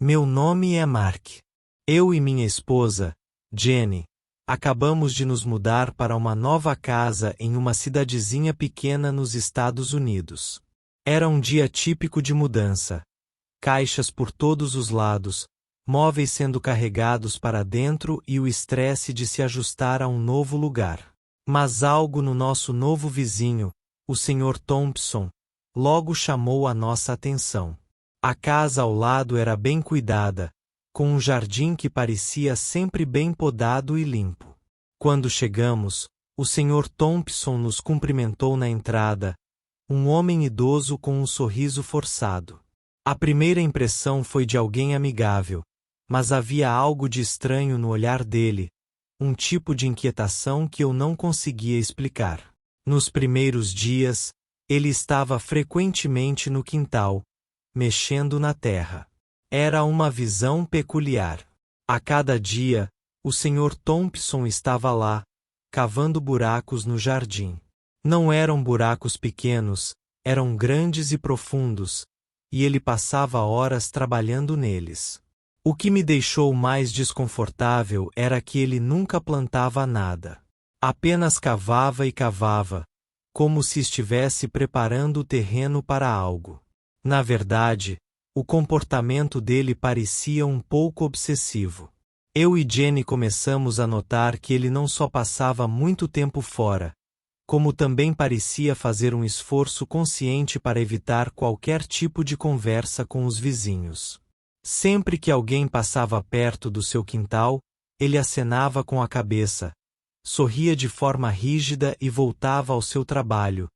Meu nome é Mark. Eu e minha esposa, Jenny, acabamos de nos mudar para uma nova casa em uma cidadezinha pequena nos Estados Unidos. Era um dia típico de mudança. Caixas por todos os lados, móveis sendo carregados para dentro e o estresse de se ajustar a um novo lugar. Mas algo no nosso novo vizinho, o Sr. Thompson, logo chamou a nossa atenção. A casa ao lado era bem cuidada, com um jardim que parecia sempre bem podado e limpo. Quando chegamos, o Sr. Thompson nos cumprimentou na entrada, um homem idoso com um sorriso forçado. A primeira impressão foi de alguém amigável, mas havia algo de estranho no olhar dele, um tipo de inquietação que eu não conseguia explicar. Nos primeiros dias, ele estava frequentemente no quintal, mexendo na terra. Era uma visão peculiar. A cada dia, o Sr. Thompson estava lá, cavando buracos no jardim. Não eram buracos pequenos, eram grandes e profundos, e ele passava horas trabalhando neles. O que me deixou mais desconfortável era que ele nunca plantava nada. Apenas cavava e cavava, como se estivesse preparando o terreno para algo. Na verdade, o comportamento dele parecia um pouco obsessivo. Eu e Jenny começamos a notar que ele não só passava muito tempo fora, como também parecia fazer um esforço consciente para evitar qualquer tipo de conversa com os vizinhos. Sempre que alguém passava perto do seu quintal, ele acenava com a cabeça, sorria de forma rígida e voltava ao seu trabalho,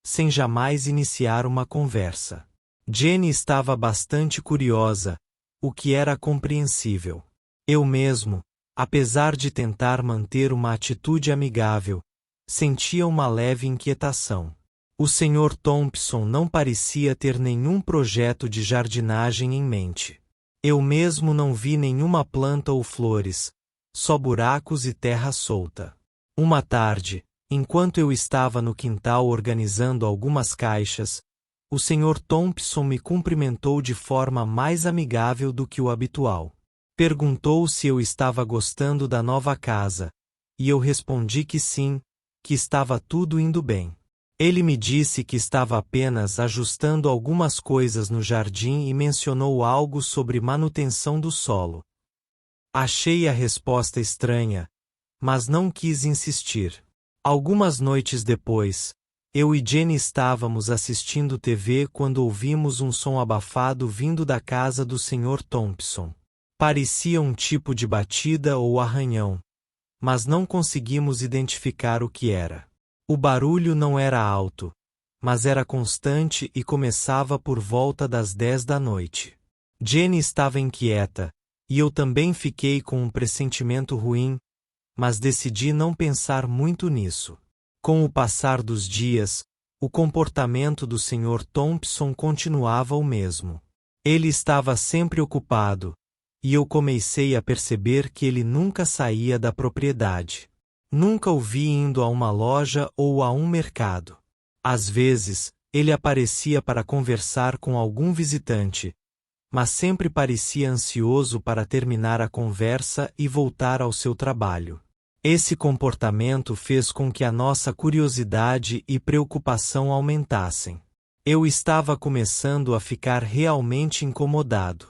sem jamais iniciar uma conversa. Jenny estava bastante curiosa, o que era compreensível. Eu mesmo, apesar de tentar manter uma atitude amigável, sentia uma leve inquietação. O Sr. Thompson não parecia ter nenhum projeto de jardinagem em mente. Eu mesmo não vi nenhuma planta ou flores, só buracos e terra solta. Uma tarde, enquanto eu estava no quintal organizando algumas caixas, o Sr. Thompson me cumprimentou de forma mais amigável do que o habitual. Perguntou se eu estava gostando da nova casa, e eu respondi que sim, que estava tudo indo bem. Ele me disse que estava apenas ajustando algumas coisas no jardim e mencionou algo sobre manutenção do solo. Achei a resposta estranha, mas não quis insistir. Algumas noites depois, eu e Jenny estávamos assistindo TV quando ouvimos um som abafado vindo da casa do Sr. Thompson. Parecia um tipo de batida ou arranhão, mas não conseguimos identificar o que era. O barulho não era alto, mas era constante e começava por volta das 10 da noite. Jenny estava inquieta, e eu também fiquei com um pressentimento ruim, mas decidi não pensar muito nisso. Com o passar dos dias, o comportamento do Sr. Thompson continuava o mesmo. Ele estava sempre ocupado, e eu comecei a perceber que ele nunca saía da propriedade. Nunca o vi indo a uma loja ou a um mercado. Às vezes, ele aparecia para conversar com algum visitante, mas sempre parecia ansioso para terminar a conversa e voltar ao seu trabalho. Esse comportamento fez com que a nossa curiosidade e preocupação aumentassem. Eu estava começando a ficar realmente incomodado.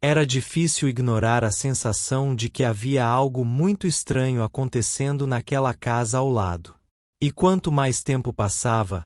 Era difícil ignorar a sensação de que havia algo muito estranho acontecendo naquela casa ao lado. E quanto mais tempo passava,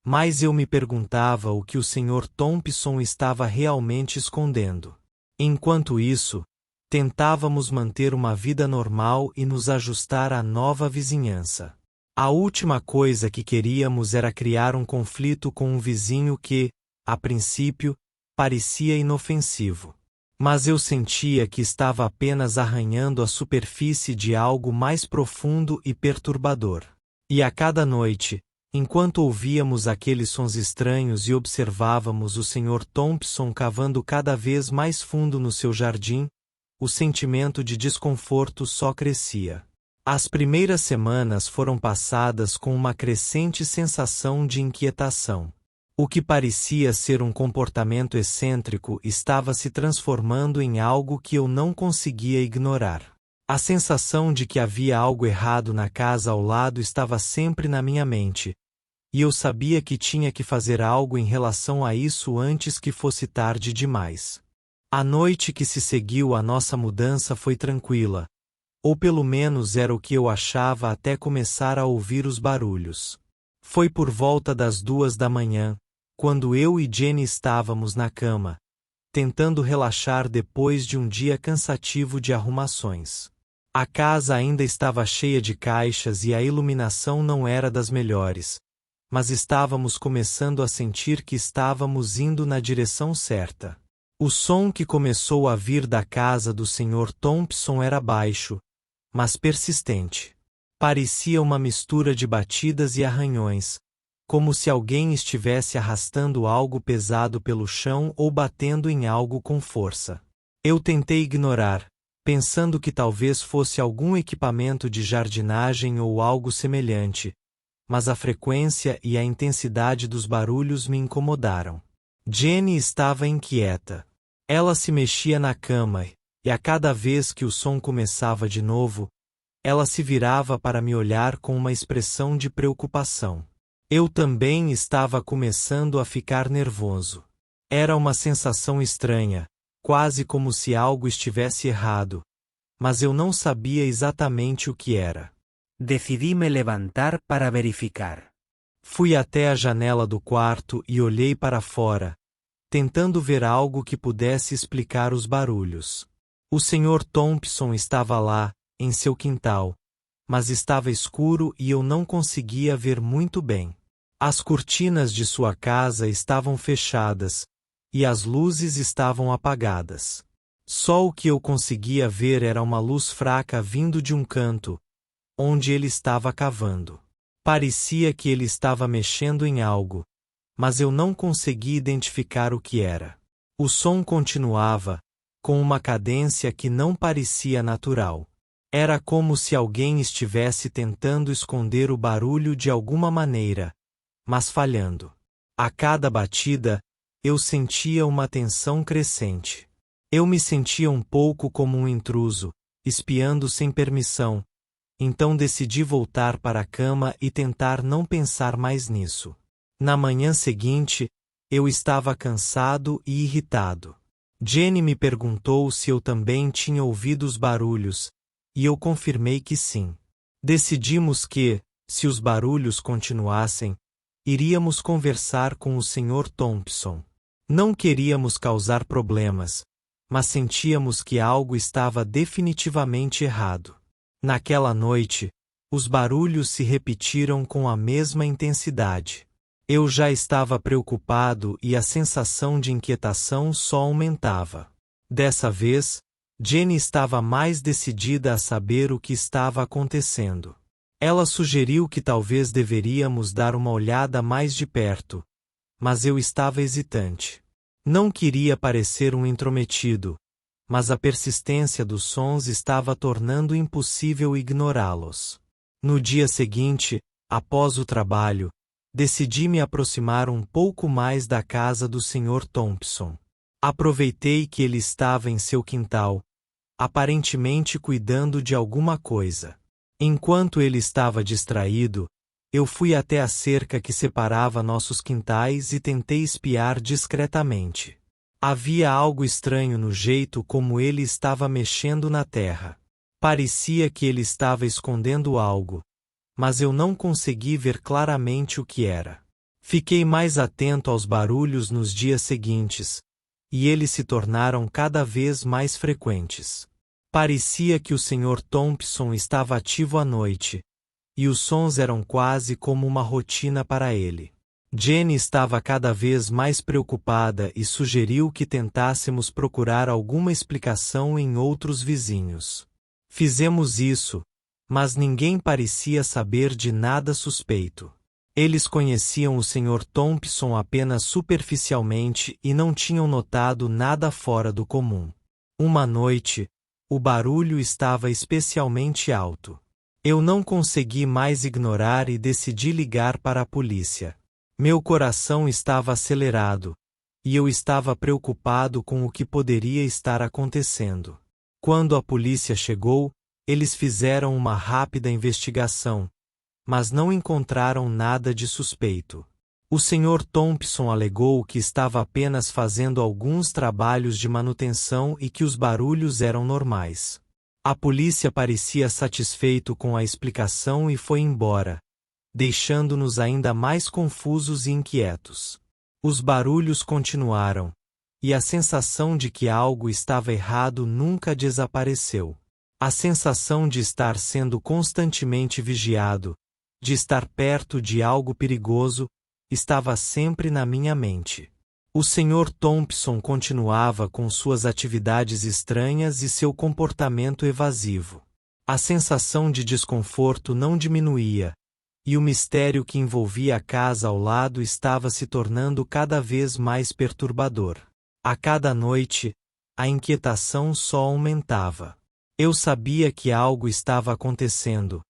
mais eu me perguntava o que o Sr. Thompson estava realmente escondendo. Enquanto isso, tentávamos manter uma vida normal e nos ajustar à nova vizinhança. A última coisa que queríamos era criar um conflito com um vizinho que, a princípio, parecia inofensivo. Mas eu sentia que estava apenas arranhando a superfície de algo mais profundo e perturbador. E a cada noite, enquanto ouvíamos aqueles sons estranhos e observávamos o Sr. Thompson cavando cada vez mais fundo no seu jardim, o sentimento de desconforto só crescia. As primeiras semanas foram passadas com uma crescente sensação de inquietação. O que parecia ser um comportamento excêntrico estava se transformando em algo que eu não conseguia ignorar. A sensação de que havia algo errado na casa ao lado estava sempre na minha mente, e eu sabia que tinha que fazer algo em relação a isso antes que fosse tarde demais. A noite que se seguiu à nossa mudança foi tranquila, ou pelo menos era o que eu achava até começar a ouvir os barulhos. Foi por volta das 2 da manhã, quando eu e Jenny estávamos na cama, tentando relaxar depois de um dia cansativo de arrumações. A casa ainda estava cheia de caixas e a iluminação não era das melhores, mas estávamos começando a sentir que estávamos indo na direção certa. O som que começou a vir da casa do Sr. Thompson era baixo, mas persistente. Parecia uma mistura de batidas e arranhões, como se alguém estivesse arrastando algo pesado pelo chão ou batendo em algo com força. Eu tentei ignorar, pensando que talvez fosse algum equipamento de jardinagem ou algo semelhante, mas a frequência e a intensidade dos barulhos me incomodaram. Jenny estava inquieta. Ela se mexia na cama, e a cada vez que o som começava de novo, ela se virava para me olhar com uma expressão de preocupação. Eu também estava começando a ficar nervoso. Era uma sensação estranha, quase como se algo estivesse errado, mas eu não sabia exatamente o que era. Decidí me levantar para verificar. Fui até a janela do quarto e olhei para fora, tentando ver algo que pudesse explicar os barulhos. O Sr. Thompson estava lá, em seu quintal, mas estava escuro e eu não conseguia ver muito bem. As cortinas de sua casa estavam fechadas, e as luzes estavam apagadas. Só o que eu conseguia ver era uma luz fraca vindo de um canto, onde ele estava cavando. Parecia que ele estava mexendo em algo, mas eu não consegui identificar o que era. O som continuava, com uma cadência que não parecia natural. Era como se alguém estivesse tentando esconder o barulho de alguma maneira, mas falhando. A cada batida, eu sentia uma tensão crescente. Eu me sentia um pouco como um intruso, espiando sem permissão, então decidi voltar para a cama e tentar não pensar mais nisso. Na manhã seguinte, eu estava cansado e irritado. Jenny me perguntou se eu também tinha ouvido os barulhos, e eu confirmei que sim. Decidimos que, se os barulhos continuassem, iríamos conversar com o Sr. Thompson. Não queríamos causar problemas, mas sentíamos que algo estava definitivamente errado. Naquela noite, os barulhos se repetiram com a mesma intensidade. Eu já estava preocupado e a sensação de inquietação só aumentava. Dessa vez, Jenny estava mais decidida a saber o que estava acontecendo. Ela sugeriu que talvez deveríamos dar uma olhada mais de perto, mas eu estava hesitante. Não queria parecer um intrometido, mas a persistência dos sons estava tornando impossível ignorá-los. No dia seguinte, após o trabalho, decidi me aproximar um pouco mais da casa do Sr. Thompson. Aproveitei que ele estava em seu quintal, aparentemente cuidando de alguma coisa. Enquanto ele estava distraído, eu fui até a cerca que separava nossos quintais e tentei espiar discretamente. Havia algo estranho no jeito como ele estava mexendo na terra. Parecia que ele estava escondendo algo, mas eu não consegui ver claramente o que era. Fiquei mais atento aos barulhos nos dias seguintes, e eles se tornaram cada vez mais frequentes. Parecia que o Sr. Thompson estava ativo à noite, e os sons eram quase como uma rotina para ele. Jenny estava cada vez mais preocupada e sugeriu que tentássemos procurar alguma explicação em outros vizinhos. Fizemos isso, mas ninguém parecia saber de nada suspeito. Eles conheciam o Sr. Thompson apenas superficialmente e não tinham notado nada fora do comum. Uma noite, o barulho estava especialmente alto. Eu não consegui mais ignorar e decidi ligar para a polícia. Meu coração estava acelerado, e eu estava preocupado com o que poderia estar acontecendo. Quando a polícia chegou, eles fizeram uma rápida investigação, mas não encontraram nada de suspeito. O Sr. Thompson alegou que estava apenas fazendo alguns trabalhos de manutenção e que os barulhos eram normais. A polícia parecia satisfeito com a explicação e foi embora, deixando-nos ainda mais confusos e inquietos. Os barulhos continuaram, e a sensação de que algo estava errado nunca desapareceu. A sensação de estar sendo constantemente vigiado, de estar perto de algo perigoso, estava sempre na minha mente. O Sr. Thompson continuava com suas atividades estranhas e seu comportamento evasivo. A sensação de desconforto não diminuía, e o mistério que envolvia a casa ao lado estava se tornando cada vez mais perturbador. A cada noite, a inquietação só aumentava. Eu sabia que algo estava acontecendo,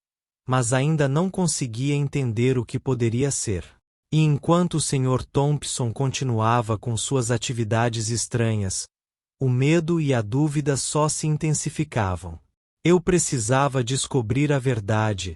mas ainda não conseguia entender o que poderia ser. E enquanto o Sr. Thompson continuava com suas atividades estranhas, o medo e a dúvida só se intensificavam. Eu precisava descobrir a verdade,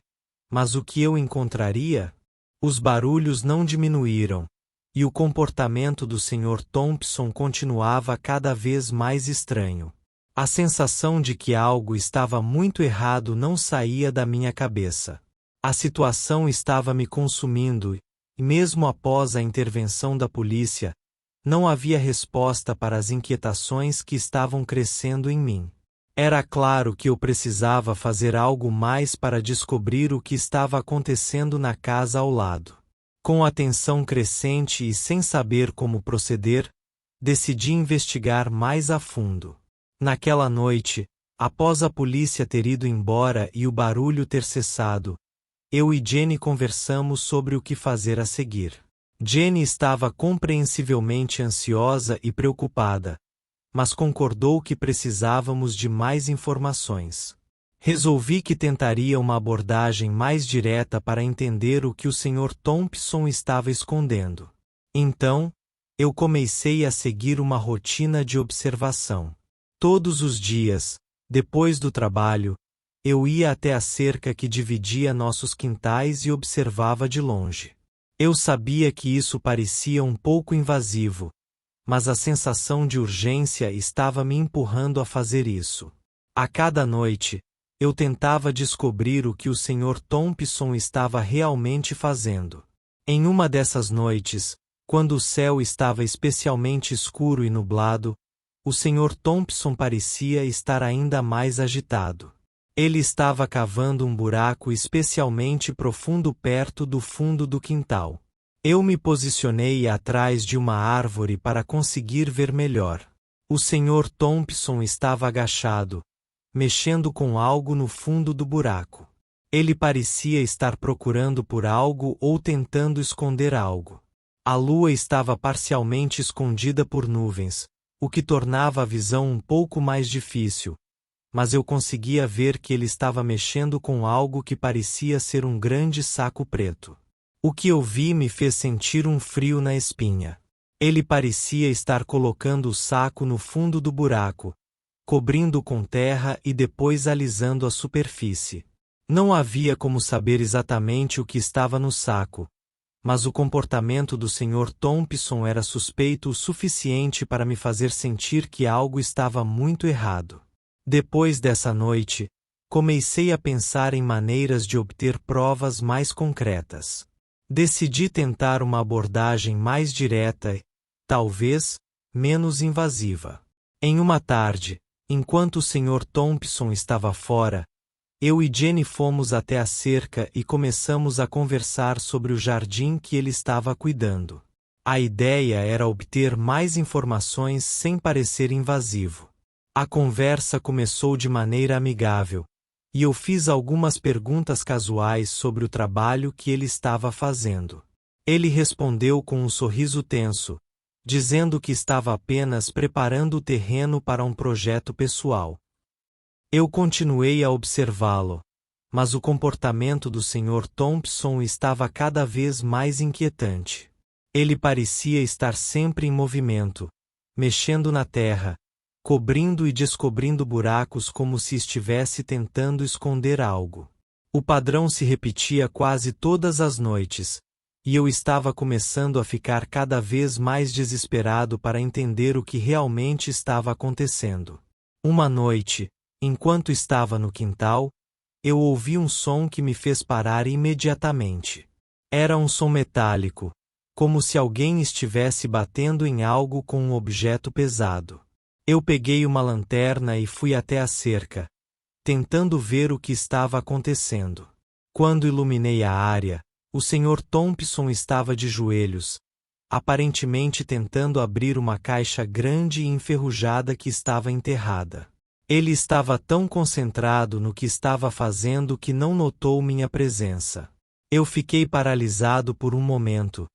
mas o que eu encontraria? Os barulhos não diminuíram, e o comportamento do Sr. Thompson continuava cada vez mais estranho. A sensação de que algo estava muito errado não saía da minha cabeça. A situação estava me consumindo, e mesmo após a intervenção da polícia, não havia resposta para as inquietações que estavam crescendo em mim. Era claro que eu precisava fazer algo mais para descobrir o que estava acontecendo na casa ao lado. Com atenção crescente e sem saber como proceder, decidi investigar mais a fundo. Naquela noite, após a polícia ter ido embora e o barulho ter cessado, eu e Jenny conversamos sobre o que fazer a seguir. Jenny estava compreensivelmente ansiosa e preocupada, mas concordou que precisávamos de mais informações. Resolvi que tentaria uma abordagem mais direta para entender o que o Sr. Thompson estava escondendo. Então, eu comecei a seguir uma rotina de observação. Todos os dias, depois do trabalho, eu ia até a cerca que dividia nossos quintais e observava de longe. Eu sabia que isso parecia um pouco invasivo, mas a sensação de urgência estava me empurrando a fazer isso. A cada noite, eu tentava descobrir o que o Sr. Thompson estava realmente fazendo. Em uma dessas noites, quando o céu estava especialmente escuro e nublado, o Sr. Thompson parecia estar ainda mais agitado. Ele estava cavando um buraco especialmente profundo perto do fundo do quintal. Eu me posicionei atrás de uma árvore para conseguir ver melhor. O Sr. Thompson estava agachado, mexendo com algo no fundo do buraco. Ele parecia estar procurando por algo ou tentando esconder algo. A lua estava parcialmente escondida por nuvens, o que tornava a visão um pouco mais difícil, mas eu conseguia ver que ele estava mexendo com algo que parecia ser um grande saco preto. O que eu vi me fez sentir um frio na espinha. Ele parecia estar colocando o saco no fundo do buraco, cobrindo com terra e depois alisando a superfície. Não havia como saber exatamente o que estava no saco, mas o comportamento do Sr. Thompson era suspeito o suficiente para me fazer sentir que algo estava muito errado. Depois dessa noite, comecei a pensar em maneiras de obter provas mais concretas. Decidi tentar uma abordagem mais direta e, talvez, menos invasiva. Em uma tarde, enquanto o Sr. Thompson estava fora, eu e Jenny fomos até a cerca e começamos a conversar sobre o jardim que ele estava cuidando. A ideia era obter mais informações sem parecer invasivo. A conversa começou de maneira amigável, e eu fiz algumas perguntas casuais sobre o trabalho que ele estava fazendo. Ele respondeu com um sorriso tenso, dizendo que estava apenas preparando o terreno para um projeto pessoal. Eu continuei a observá-lo, mas o comportamento do Sr. Thompson estava cada vez mais inquietante. Ele parecia estar sempre em movimento, mexendo na terra, cobrindo e descobrindo buracos como se estivesse tentando esconder algo. O padrão se repetia quase todas as noites, e eu estava começando a ficar cada vez mais desesperado para entender o que realmente estava acontecendo. Uma noite, enquanto estava no quintal, eu ouvi um som que me fez parar imediatamente. Era um som metálico, como se alguém estivesse batendo em algo com um objeto pesado. Eu peguei uma lanterna e fui até a cerca, tentando ver o que estava acontecendo. Quando iluminei a área, o Sr. Thompson estava de joelhos, aparentemente tentando abrir uma caixa grande e enferrujada que estava enterrada. Ele estava tão concentrado no que estava fazendo que não notou minha presença. Eu fiquei paralisado por um momento,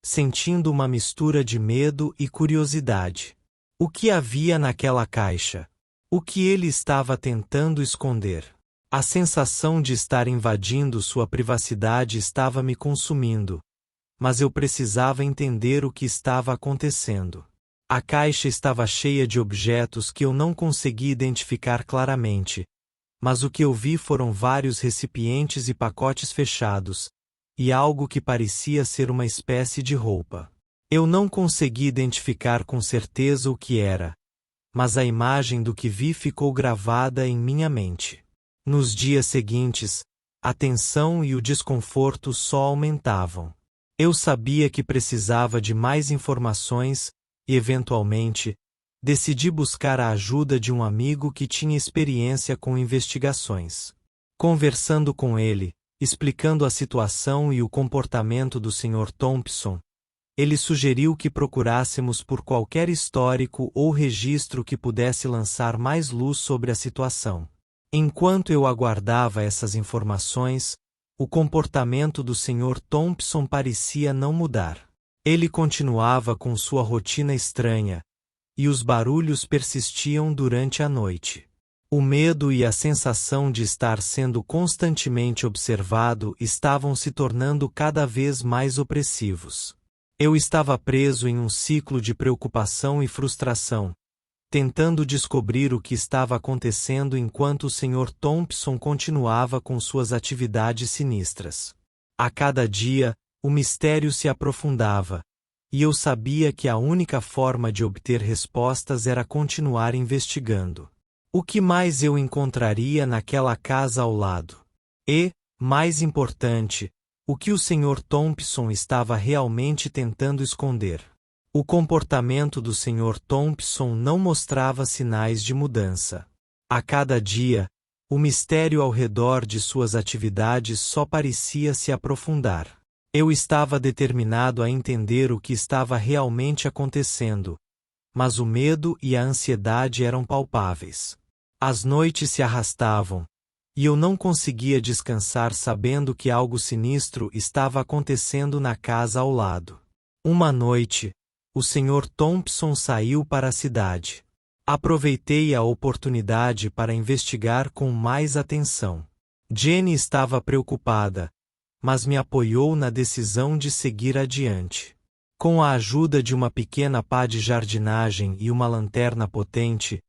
sentindo uma mistura de medo e curiosidade. O que havia naquela caixa? O que ele estava tentando esconder? A sensação de estar invadindo sua privacidade estava me consumindo, mas eu precisava entender o que estava acontecendo. A caixa estava cheia de objetos que eu não consegui identificar claramente, mas o que eu vi foram vários recipientes e pacotes fechados, e algo que parecia ser uma espécie de roupa. Eu não consegui identificar com certeza o que era, mas a imagem do que vi ficou gravada em minha mente. Nos dias seguintes, a tensão e o desconforto só aumentavam. Eu sabia que precisava de mais informações e, eventualmente, decidi buscar a ajuda de um amigo que tinha experiência com investigações. Conversando com ele, explicando a situação e o comportamento do Sr. Thompson, ele sugeriu que procurássemos por qualquer histórico ou registro que pudesse lançar mais luz sobre a situação. Enquanto eu aguardava essas informações, o comportamento do Sr. Thompson parecia não mudar. Ele continuava com sua rotina estranha, e os barulhos persistiam durante a noite. O medo e a sensação de estar sendo constantemente observado estavam se tornando cada vez mais opressivos. Eu estava preso em um ciclo de preocupação e frustração, tentando descobrir o que estava acontecendo enquanto o Sr. Thompson continuava com suas atividades sinistras. A cada dia, o mistério se aprofundava, e eu sabia que a única forma de obter respostas era continuar investigando. O que mais eu encontraria naquela casa ao lado? E, mais importante, o que o Sr. Thompson estava realmente tentando esconder? O comportamento do Sr. Thompson não mostrava sinais de mudança. A cada dia, o mistério ao redor de suas atividades só parecia se aprofundar. Eu estava determinado a entender o que estava realmente acontecendo, mas o medo e a ansiedade eram palpáveis. As noites se arrastavam, e eu não conseguia descansar sabendo que algo sinistro estava acontecendo na casa ao lado. Uma noite, o Sr. Thompson saiu para a cidade. Aproveitei a oportunidade para investigar com mais atenção. Jenny estava preocupada, mas me apoiou na decisão de seguir adiante. Com a ajuda de uma pequena pá de jardinagem e uma lanterna potente,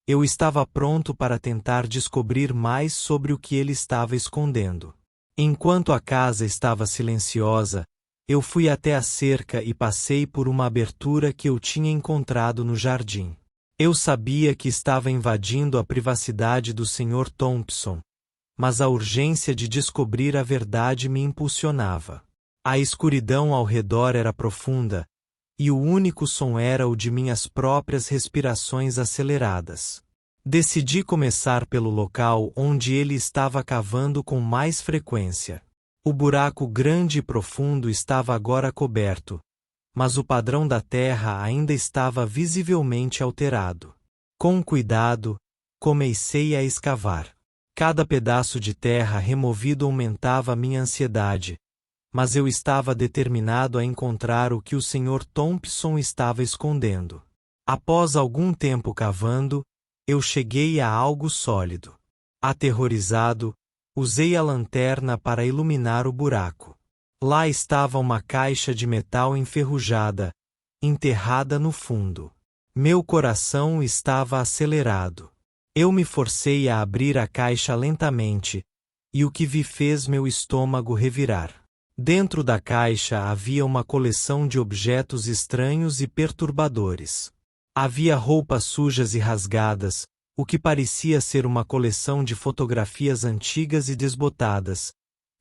eu estava pronto para tentar descobrir mais sobre o que ele estava escondendo. Enquanto a casa estava silenciosa, eu fui até a cerca e passei por uma abertura que eu tinha encontrado no jardim. Eu sabia que estava invadindo a privacidade do Sr. Thompson, mas a urgência de descobrir a verdade me impulsionava. A escuridão ao redor era profunda, e o único som era o de minhas próprias respirações aceleradas. Decidi começar pelo local onde ele estava cavando com mais frequência. O buraco grande e profundo estava agora coberto, mas o padrão da terra ainda estava visivelmente alterado. Com cuidado, comecei a escavar. Cada pedaço de terra removido aumentava minha ansiedade, mas eu estava determinado a encontrar o que o Sr. Thompson estava escondendo. Após algum tempo cavando, eu cheguei a algo sólido. Aterrorizado, usei a lanterna para iluminar o buraco. Lá estava uma caixa de metal enferrujada, enterrada no fundo. Meu coração estava acelerado. Eu me forcei a abrir a caixa lentamente, e o que vi fez meu estômago revirar. Dentro da caixa havia uma coleção de objetos estranhos e perturbadores. Havia roupas sujas e rasgadas, o que parecia ser uma coleção de fotografias antigas e desbotadas,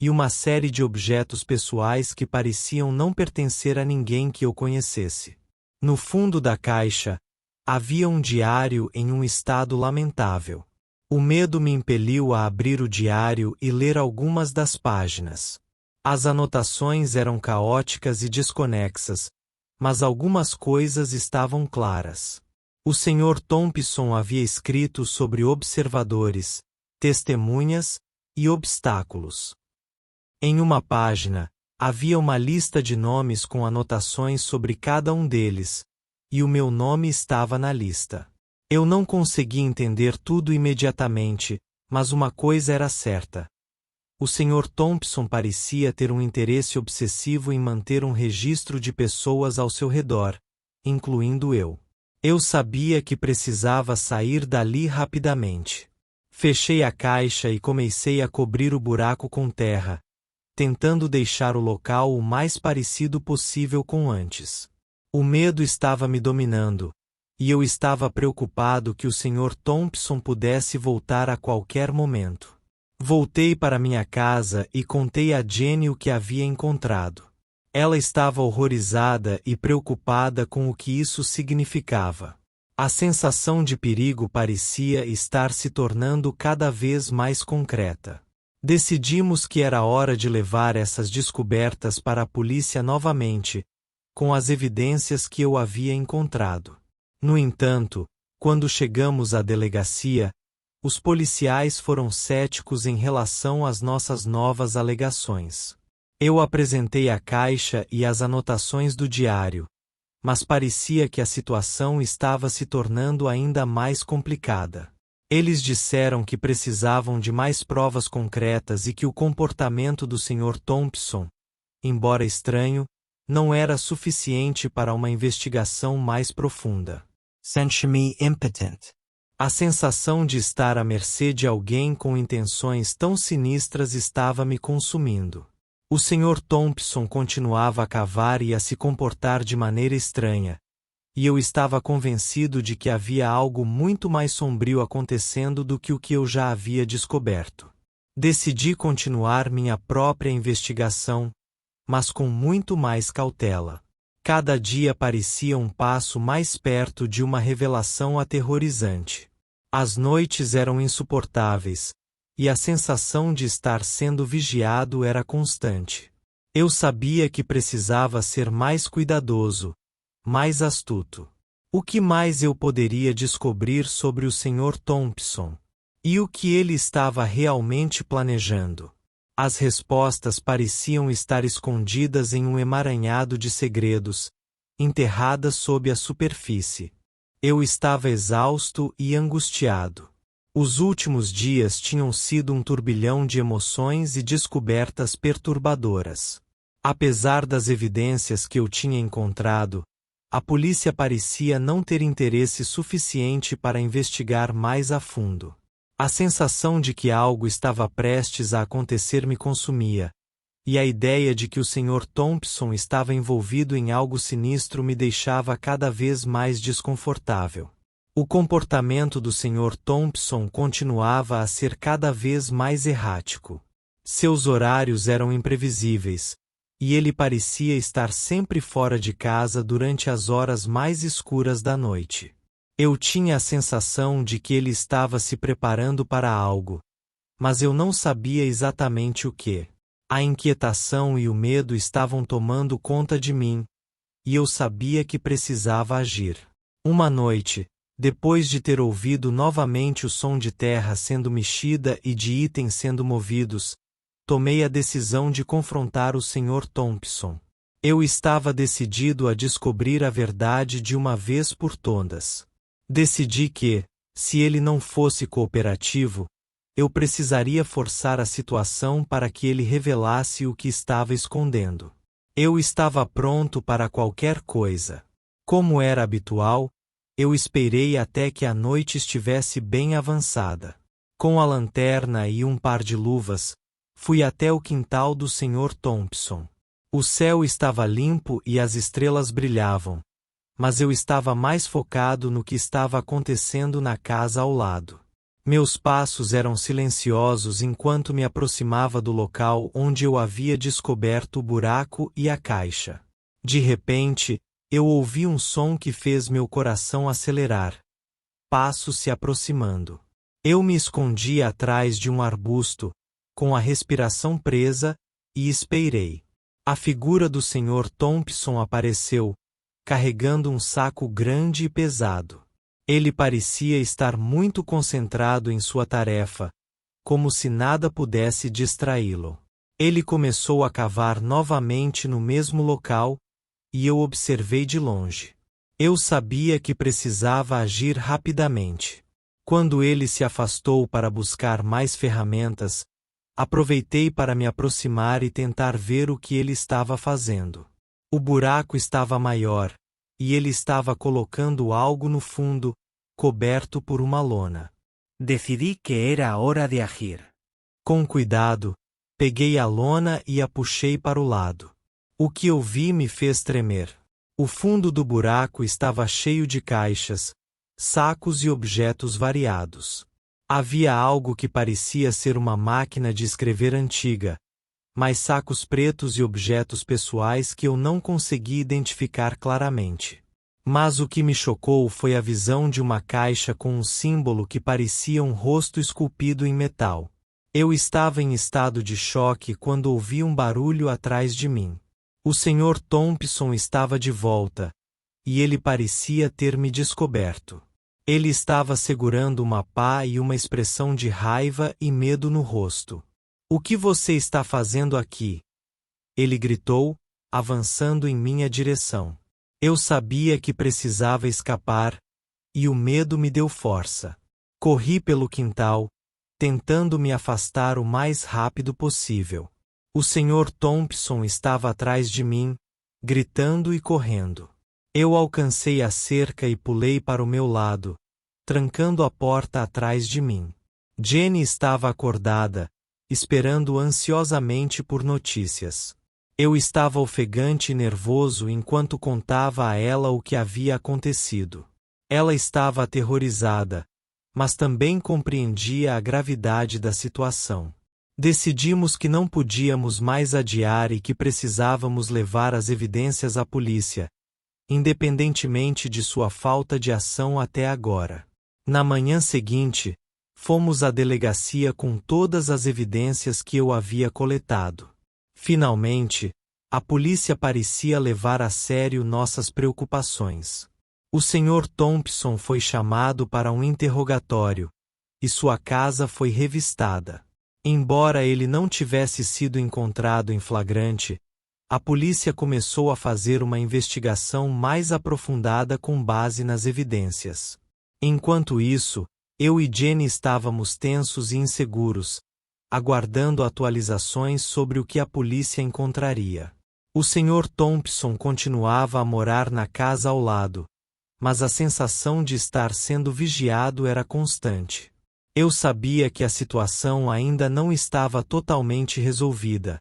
e uma série de objetos pessoais que pareciam não pertencer a ninguém que eu conhecesse. No fundo da caixa, havia um diário em um estado lamentável. O medo me impeliu a abrir o diário e ler algumas das páginas. As anotações eram caóticas e desconexas, mas algumas coisas estavam claras. O Sr. Thompson havia escrito sobre observadores, testemunhas e obstáculos. Em uma página, havia uma lista de nomes com anotações sobre cada um deles, e o meu nome estava na lista. Eu não consegui entender tudo imediatamente, mas uma coisa era certa. O Sr. Thompson parecia ter um interesse obsessivo em manter um registro de pessoas ao seu redor, incluindo eu. Eu sabia que precisava sair dali rapidamente. Fechei a caixa e comecei a cobrir o buraco com terra, tentando deixar o local o mais parecido possível com antes. O medo estava me dominando, e eu estava preocupado que o Sr. Thompson pudesse voltar a qualquer momento. Voltei para minha casa e contei a Jenny o que havia encontrado. Ela estava horrorizada e preocupada com o que isso significava. A sensação de perigo parecia estar se tornando cada vez mais concreta. Decidimos que era hora de levar essas descobertas para a polícia novamente, com as evidências que eu havia encontrado. No entanto, quando chegamos à delegacia, os policiais foram céticos em relação às nossas novas alegações. Eu apresentei a caixa e as anotações do diário, mas parecia que a situação estava se tornando ainda mais complicada. Eles disseram que precisavam de mais provas concretas e que o comportamento do Sr. Thompson, embora estranho, não era suficiente para uma investigação mais profunda. Sente-me impotent. A sensação de estar à mercê de alguém com intenções tão sinistras estava me consumindo. O Sr. Thompson continuava a cavar e a se comportar de maneira estranha, e eu estava convencido de que havia algo muito mais sombrio acontecendo do que o que eu já havia descoberto. Decidi continuar minha própria investigação, mas com muito mais cautela. Cada dia parecia um passo mais perto de uma revelação aterrorizante. As noites eram insuportáveis, e a sensação de estar sendo vigiado era constante. Eu sabia que precisava ser mais cuidadoso, mais astuto. O que mais eu poderia descobrir sobre o Sr. Thompson? E o que ele estava realmente planejando? As respostas pareciam estar escondidas em um emaranhado de segredos, enterradas sob a superfície. Eu estava exausto e angustiado. Os últimos dias tinham sido um turbilhão de emoções e descobertas perturbadoras. Apesar das evidências que eu tinha encontrado, a polícia parecia não ter interesse suficiente para investigar mais a fundo. A sensação de que algo estava prestes a acontecer me consumia, e a ideia de que o Sr. Thompson estava envolvido em algo sinistro me deixava cada vez mais desconfortável. O comportamento do Sr. Thompson continuava a ser cada vez mais errático. Seus horários eram imprevisíveis, e ele parecia estar sempre fora de casa durante as horas mais escuras da noite. Eu tinha a sensação de que ele estava se preparando para algo, mas eu não sabia exatamente o que. A inquietação e o medo estavam tomando conta de mim, e eu sabia que precisava agir. Uma noite, depois de ter ouvido novamente o som de terra sendo mexida e de itens sendo movidos, tomei a decisão de confrontar o Sr. Thompson. Eu estava decidido a descobrir a verdade de uma vez por todas. Decidi que, se ele não fosse cooperativo, Eu precisaria forçar a situação para que ele revelasse o que estava escondendo. Eu estava pronto para qualquer coisa. Como era habitual, eu esperei até que a noite estivesse bem avançada. Com a lanterna e um par de luvas, fui até o quintal do Sr. Thompson. O céu estava limpo e as estrelas brilhavam, mas eu estava mais focado no que estava acontecendo na casa ao lado. Meus passos eram silenciosos enquanto me aproximava do local onde eu havia descoberto o buraco e a caixa. De repente, eu ouvi um som que fez meu coração acelerar. Passos se aproximando. Eu me escondi atrás de um arbusto, com a respiração presa, e esperei. A figura do Sr. Thompson apareceu, carregando um saco grande e pesado. Ele parecia estar muito concentrado em sua tarefa, como se nada pudesse distraí-lo. Ele começou a cavar novamente no mesmo local, e eu observei de longe. Eu sabia que precisava agir rapidamente. Quando ele se afastou para buscar mais ferramentas, aproveitei para me aproximar e tentar ver o que ele estava fazendo. O buraco estava maior, e ele estava colocando algo no fundo, coberto por uma lona. Decidí que era hora de agir. Com cuidado, peguei a lona e a puxei para o lado. O que eu vi me fez tremer. O fundo do buraco estava cheio de caixas, sacos e objetos variados. Havia algo que parecia ser uma máquina de escrever antiga, mas sacos pretos e objetos pessoais que eu não consegui identificar claramente. Mas o que me chocou foi a visão de uma caixa com um símbolo que parecia um rosto esculpido em metal. Eu estava em estado de choque quando ouvi um barulho atrás de mim. O Sr. Thompson estava de volta, e ele parecia ter me descoberto. Ele estava segurando uma pá e uma expressão de raiva e medo no rosto. "O que você está fazendo aqui?" Ele gritou, avançando em minha direção. Eu sabia que precisava escapar, e o medo me deu força. Corri pelo quintal, tentando me afastar o mais rápido possível. O Sr. Thompson estava atrás de mim, gritando e correndo. Eu alcancei a cerca e pulei para o meu lado, trancando a porta atrás de mim. Jenny estava acordada, esperando ansiosamente por notícias. Eu estava ofegante e nervoso enquanto contava a ela o que havia acontecido. Ela estava aterrorizada, mas também compreendia a gravidade da situação. Decidimos que não podíamos mais adiar e que precisávamos levar as evidências à polícia, independentemente de sua falta de ação até agora. Na manhã seguinte, fomos à delegacia com todas as evidências que eu havia coletado. Finalmente, a polícia parecia levar a sério nossas preocupações. O Sr. Thompson foi chamado para um interrogatório, e sua casa foi revistada. Embora ele não tivesse sido encontrado em flagrante, a polícia começou a fazer uma investigação mais aprofundada com base nas evidências. Enquanto isso, eu e Jenny estávamos tensos e inseguros, aguardando atualizações sobre o que a polícia encontraria. O Sr. Thompson continuava a morar na casa ao lado, mas a sensação de estar sendo vigiado era constante. Eu sabia que a situação ainda não estava totalmente resolvida,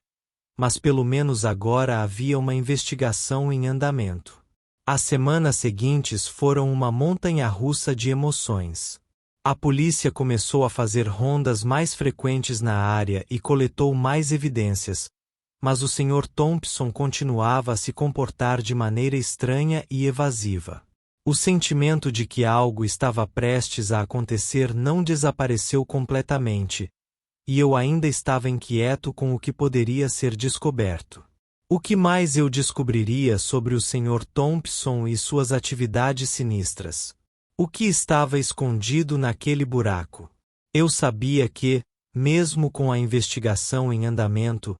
mas pelo menos agora havia uma investigação em andamento. As semanas seguintes foram uma montanha-russa de emoções. A polícia começou a fazer rondas mais frequentes na área e coletou mais evidências, mas o Sr. Thompson continuava a se comportar de maneira estranha e evasiva. O sentimento de que algo estava prestes a acontecer não desapareceu completamente, e eu ainda estava inquieto com o que poderia ser descoberto. O que mais eu descobriria sobre o Sr. Thompson e suas atividades sinistras? O que estava escondido naquele buraco? Eu sabia que, mesmo com a investigação em andamento,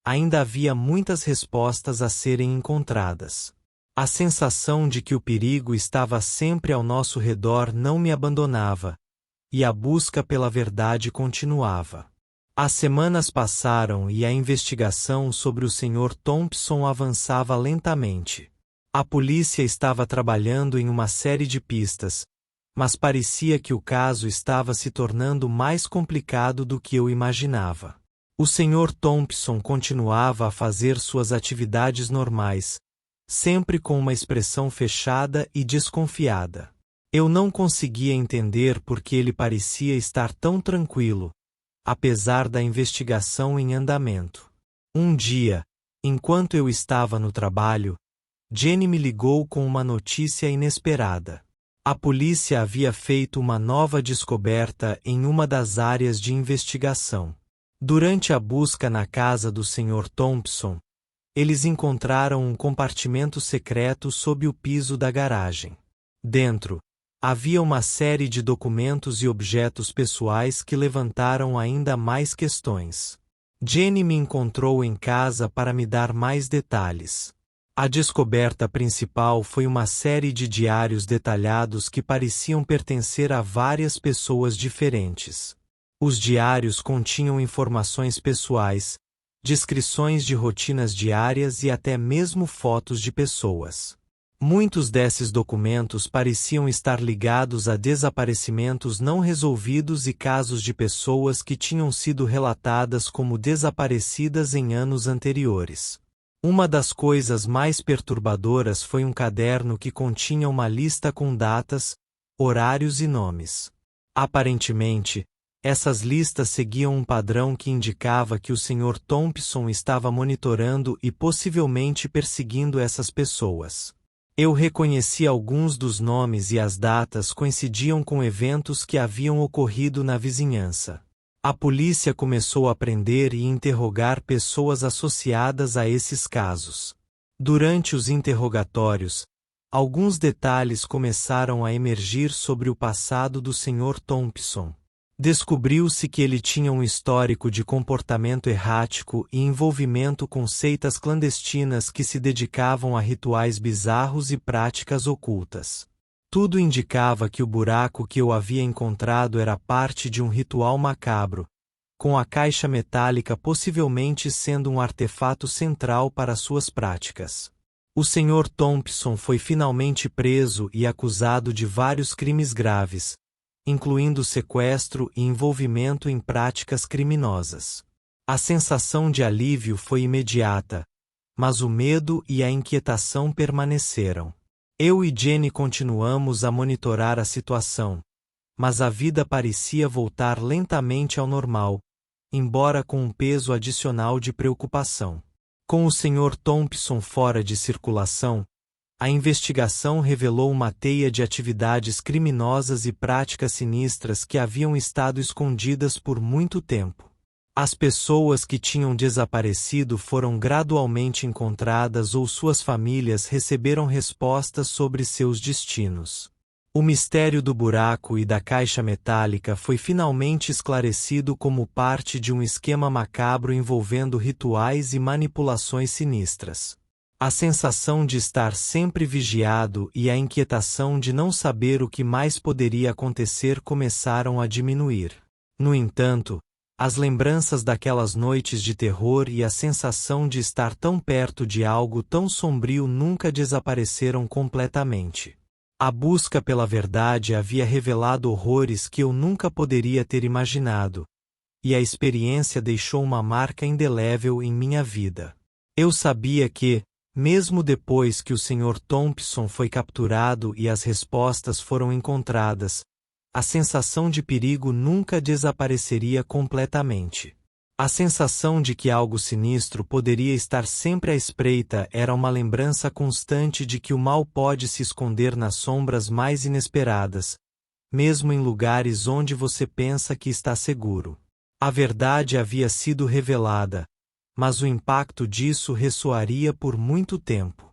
ainda havia muitas respostas a serem encontradas. A sensação de que o perigo estava sempre ao nosso redor não me abandonava, e a busca pela verdade continuava. As semanas passaram e a investigação sobre o Sr. Thompson avançava lentamente. A polícia estava trabalhando em uma série de pistas, mas parecia que o caso estava se tornando mais complicado do que eu imaginava. O Sr. Thompson continuava a fazer suas atividades normais, sempre com uma expressão fechada e desconfiada. Eu não conseguia entender por que ele parecia estar tão tranquilo, apesar da investigação em andamento. Um dia, enquanto eu estava no trabalho, Jenny me ligou com uma notícia inesperada. A polícia havia feito uma nova descoberta em uma das áreas de investigação. Durante a busca na casa do Sr. Thompson, eles encontraram um compartimento secreto sob o piso da garagem. Dentro, havia uma série de documentos e objetos pessoais que levantaram ainda mais questões. Jenny me encontrou em casa para me dar mais detalhes. A descoberta principal foi uma série de diários detalhados que pareciam pertencer a várias pessoas diferentes. Os diários continham informações pessoais, descrições de rotinas diárias e até mesmo fotos de pessoas. Muitos desses documentos pareciam estar ligados a desaparecimentos não resolvidos e casos de pessoas que tinham sido relatadas como desaparecidas em anos anteriores. Uma das coisas mais perturbadoras foi um caderno que continha uma lista com datas, horários e nomes. Aparentemente, essas listas seguiam um padrão que indicava que o Sr. Thompson estava monitorando e possivelmente perseguindo essas pessoas. Eu reconheci alguns dos nomes e as datas coincidiam com eventos que haviam ocorrido na vizinhança. A polícia começou a prender e interrogar pessoas associadas a esses casos. Durante os interrogatórios, alguns detalhes começaram a emergir sobre o passado do Sr. Thompson. Descobriu-se que ele tinha um histórico de comportamento errático e envolvimento com seitas clandestinas que se dedicavam a rituais bizarros e práticas ocultas. Tudo indicava que o buraco que eu havia encontrado era parte de um ritual macabro, com a caixa metálica possivelmente sendo um artefato central para suas práticas. O Sr. Thompson foi finalmente preso e acusado de vários crimes graves, incluindo sequestro e envolvimento em práticas criminosas. A sensação de alívio foi imediata, mas o medo e a inquietação permaneceram. Eu e Jenny continuamos a monitorar a situação, mas a vida parecia voltar lentamente ao normal, embora com um peso adicional de preocupação. Com o Sr. Thompson fora de circulação, a investigação revelou uma teia de atividades criminosas e práticas sinistras que haviam estado escondidas por muito tempo. As pessoas que tinham desaparecido foram gradualmente encontradas ou suas famílias receberam respostas sobre seus destinos. O mistério do buraco e da caixa metálica foi finalmente esclarecido como parte de um esquema macabro envolvendo rituais e manipulações sinistras. A sensação de estar sempre vigiado e a inquietação de não saber o que mais poderia acontecer começaram a diminuir. No entanto, as lembranças daquelas noites de terror e a sensação de estar tão perto de algo tão sombrio nunca desapareceram completamente. A busca pela verdade havia revelado horrores que eu nunca poderia ter imaginado, e a experiência deixou uma marca indelével em minha vida. Eu sabia que, mesmo depois que o Sr. Thompson foi capturado e as respostas foram encontradas, a sensação de perigo nunca desapareceria completamente. A sensação de que algo sinistro poderia estar sempre à espreita era uma lembrança constante de que o mal pode se esconder nas sombras mais inesperadas, mesmo em lugares onde você pensa que está seguro. A verdade havia sido revelada, mas o impacto disso ressoaria por muito tempo.